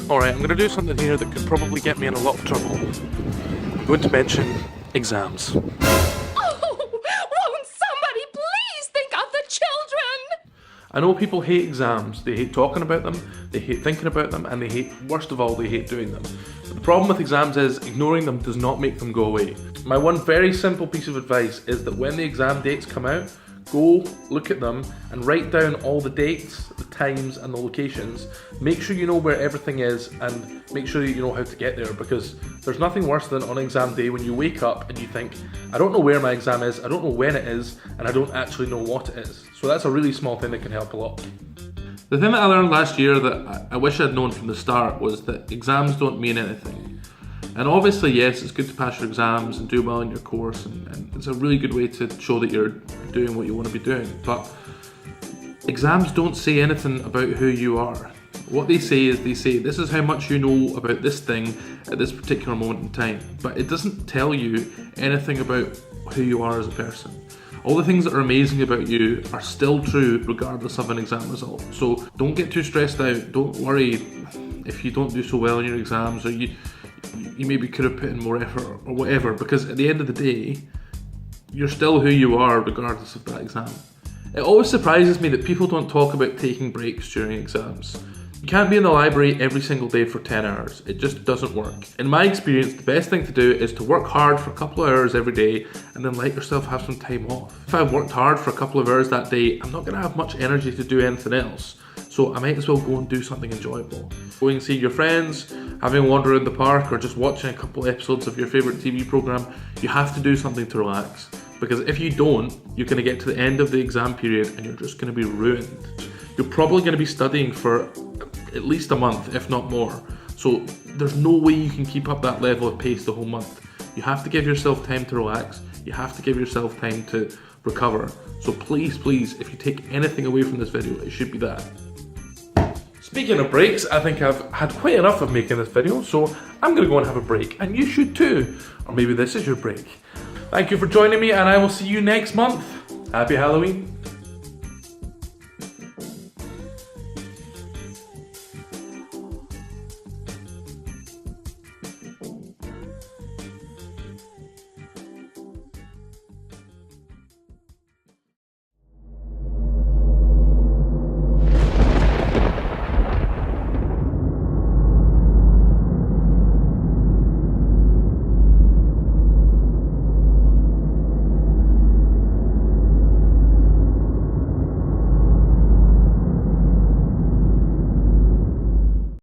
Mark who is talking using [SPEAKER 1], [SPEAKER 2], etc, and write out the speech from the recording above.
[SPEAKER 1] Alright, I'm going to do something here that could probably get me in a lot of trouble. I'm going to mention exams.
[SPEAKER 2] Oh, won't somebody please think of the children?
[SPEAKER 1] I know people hate exams. They hate talking about them, they hate thinking about them, and they hate, worst of all, they hate doing them. But the problem with exams is ignoring them does not make them go away. My one very simple piece of advice is that when the exam dates come out, go look at them and write down all the dates, the times and the locations. Make sure you know where everything is and make sure that you know how to get there, because there's nothing worse than on exam day when you wake up and you think, I don't know where my exam is, I don't know when it is, and I don't actually know what it is. So that's a really small thing that can help a lot. The thing that I learned last year that I wish I'd known from the start was that exams don't mean anything. And obviously, yes, it's good to pass your exams and do well in your course, and it's a really good way to show that you're doing what you want to be doing. But exams don't say anything about who you are. What they say is this is how much you know about this thing at this particular moment in time. But it doesn't tell you anything about who you are as a person. All the things that are amazing about you are still true regardless of an exam result. So don't get too stressed out. Don't worry if you don't do so well in your exams, or you maybe could have put in more effort or whatever, because at the end of the day, you're still who you are regardless of that exam. It always surprises me that people don't talk about taking breaks during exams. You can't be in the library every single day for 10 hours. It just doesn't work. In my experience, the best thing to do is to work hard for a couple of hours every day and then let yourself have some time off. If I've worked hard for a couple of hours that day, I'm not going to have much energy to do anything else. So I might as well go and do something enjoyable. Going and see your friends, having a wander in the park, or just watching a couple of episodes of your favourite TV programme. You have to do something to relax. Because if you don't, you're going to get to the end of the exam period and you're just going to be ruined. You're probably going to be studying for at least a month, if not more. So there's no way you can keep up that level of pace the whole month. You have to give yourself time to relax. You have to give yourself time to recover. So please, if you take anything away from this video, it should be that. Speaking of breaks, I think I've had quite enough of making this video, so I'm going to go and have a break, and you should too. Or maybe this is your break. Thank you for joining me, and I will see you next month. Happy Halloween.